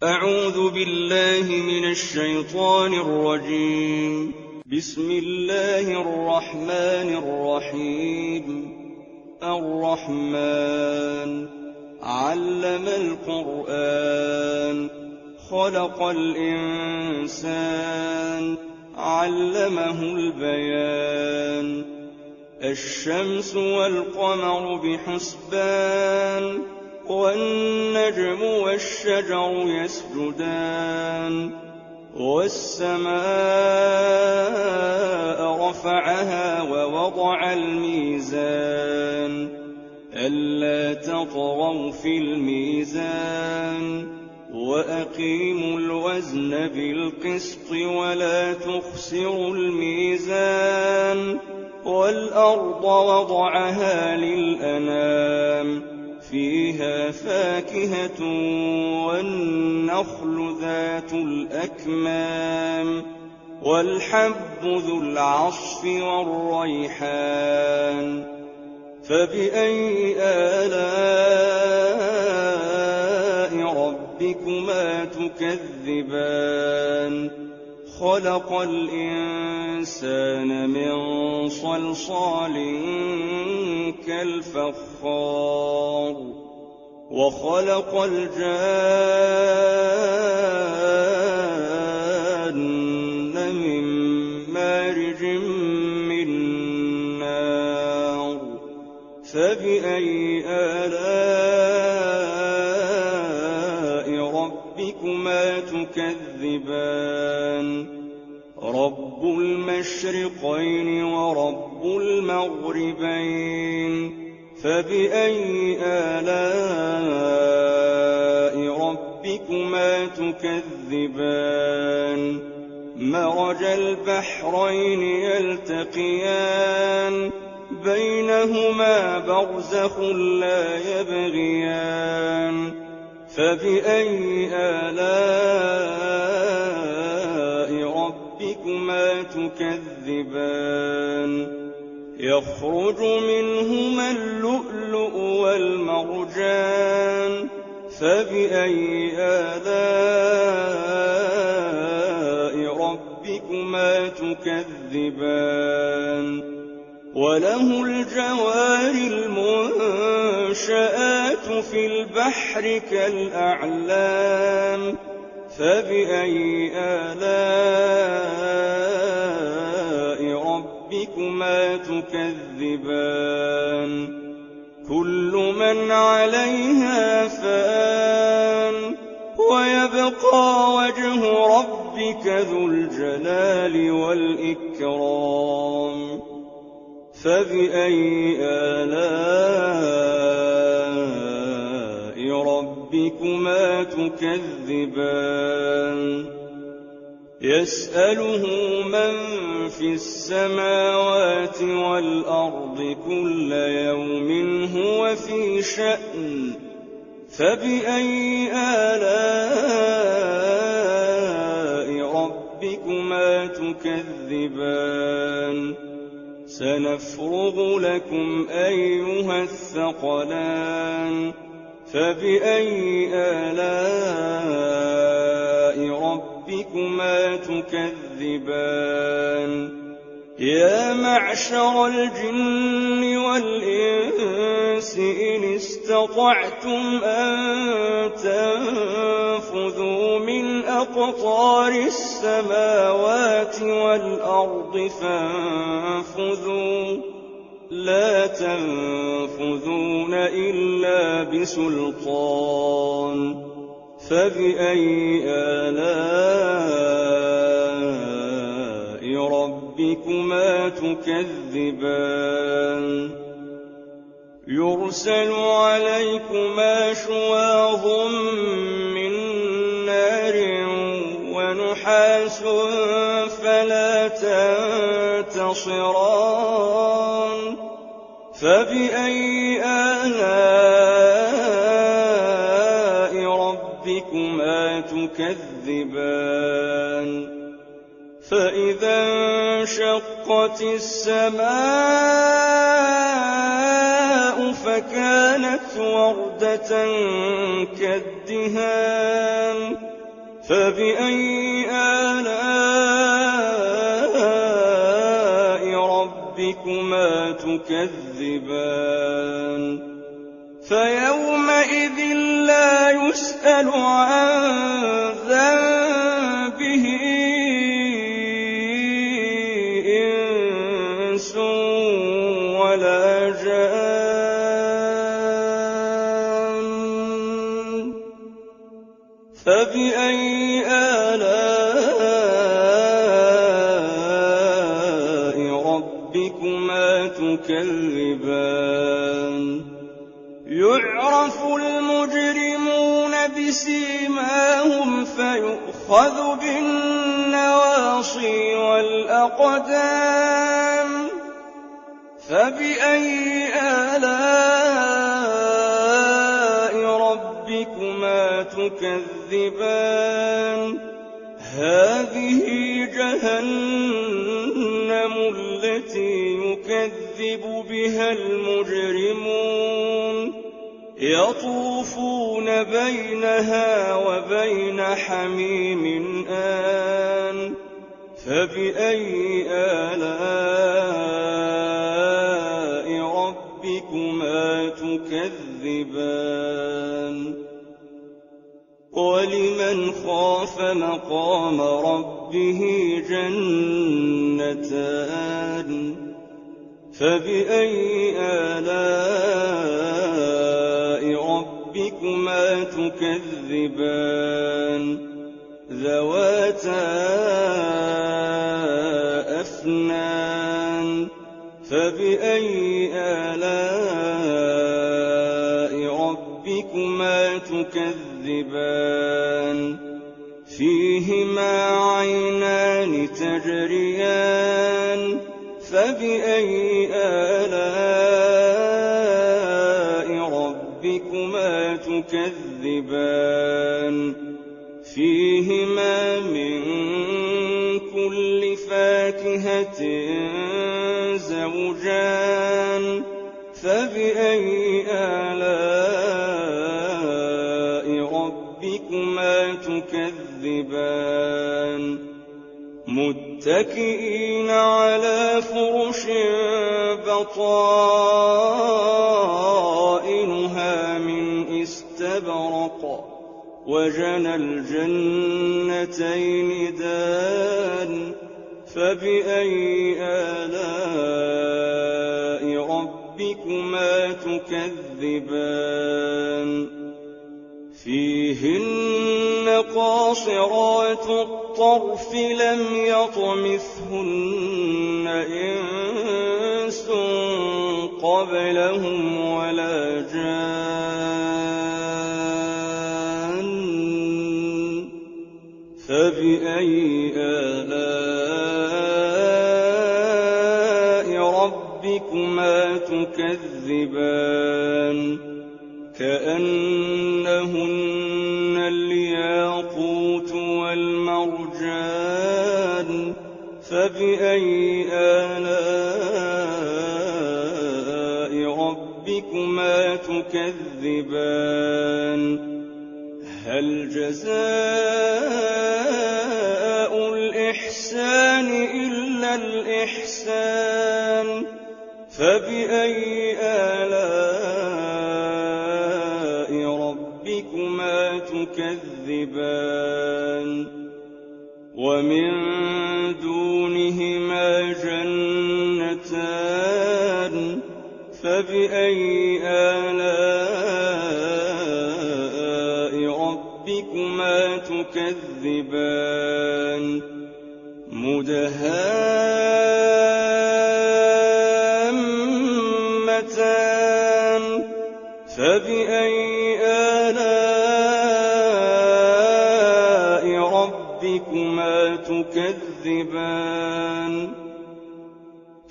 أعوذ بالله من الشيطان الرجيم. بسم الله الرحمن الرحيم. الرحمن علم القرآن خلق الإنسان علمه البيان. الشمس والقمر بحسبان والنجم والشجر يسجدان. والسماء رفعها ووضع الميزان ألا تطغوا في الميزان وأقيموا الوزن بالقسط ولا تخسروا الميزان. والأرض وضعها للأنام فيها فاكهة والنخل ذات الأكمام والحب ذو العصف والريحان. فبأي آلاء ربكما تكذبان؟ خلق الإنسان من صلصال كالفخار وخلق الجان من مارج من نار. فبأي آلاء ربكما تكذبان؟ رب المشرقين ورب المغربين. فبأي آلاء ربكما تكذبان؟ مرج البحرين يلتقيان بينهما برزخ لا يبغيان. فبأي آلاء ربكما تكذبان؟ يخرج منهما اللؤلؤ والمرجان. فبأي آلاء ربكما تكذبان؟ وله الجوار المنشآت في البحر كالأعلام. فبأي آلاء ربكما تكذبان؟ كل من عليها فان ويبقى وجه ربك ذو الجلال والإكرام. فبأي آلاء ربكما تكذبان؟ يسأله من في السماوات والأرض كل يوم هو في شأن. فبأي آلاء ربكما تكذبان؟ سنفرغ لكم أيها الثقلان. فبأي آلاء ربكما تكذبان؟ يا معشر الجن والإنس إن استطعتم أن تنفذوا من أقطار السماوات والأرض فانفذوا لا تنفذون إلا بسلطان. فبأي آلاء ربكما تكذبان؟ يرسل عليكما شواظ من نار ونحاس فلا تنتصران. فبأي آلاء ربكما تكذبان؟ فإذا انشقت السماء فكانت وردة كالدهان. فبأي آلاء ربكما تكذبان فيومئذ لا يسأل عن ذنبه إنس ولا جان فبأي آلاء ربكما تكذبان يعرف المجرمون بسيماهم فيؤخذ بالنواصي والأقدام فبأي آلاء ربكما تكذبان هذه جهنم التي يكذب بها المجرمون يطوفون بينها وبين حميم آن فبأي آلاء ربكما تكذبان ولمن خاف مقام ربه جنتان فبأي آلاء ربكما تكذبان ذواتا أفنان فبأي آلاء ربكما تكذبان فيهما عينان تجريان فبأي آلاء ربكما تكذبان فيهما من كل فاكهة زوجان فبأي آلاء ربكما تكذبان متكئين على فرش بطائنها من استبرق وجنى الجنتين دان فبأي آلاء ربكما تكذبان فيهن قاصرات الطرف لم يطمثهن إنس قبلهم ولا جان فبأي آلاء ربكما تكذبان كأنهن الياقوت والمرجان فبأي آلاء ربكما تكذبان هل جزاء الإحسان إلا الإحسان فبأي آلاء ربكما تكذبان ومن دونهما جنتان فبأي آلاء ربكما تكذبان مدهامتان فبأي آلاء ربكما تكذبان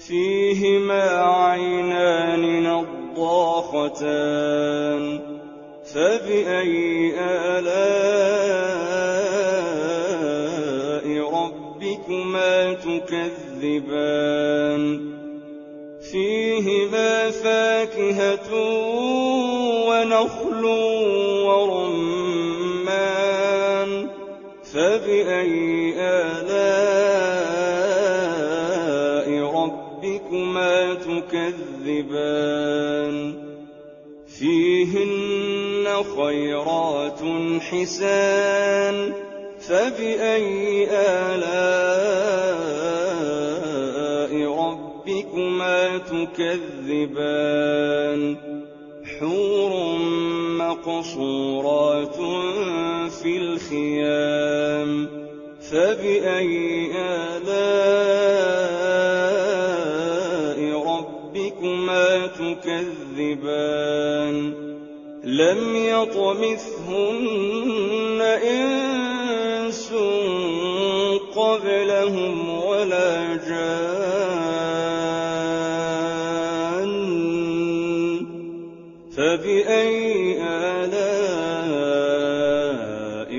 فيهما عينان نضاختان فبأي آلاء ربكما تكذبان فيهما فاكهة ونخل ورمان فبأي آلاء ربكما تكذبان فيهن خيرات حسان فبأي آلاء ربكما تكذبان حور مقصورات في الخيام فبأي آلاء ربكما تكذبان لم يطمثهن إنس قبلهم ولا جان فبأي آلاء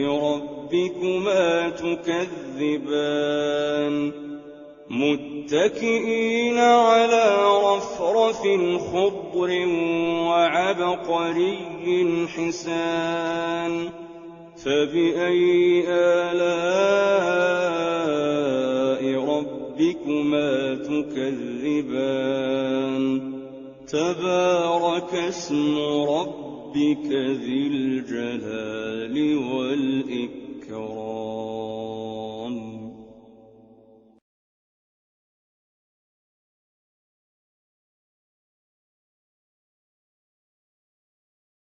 ربكما تكذبان متكئين على رفرف خضر وعبقري حسان فبأي آلاء ربكما تكذبان تبارك اسم ربك ذي الجلال والإكرام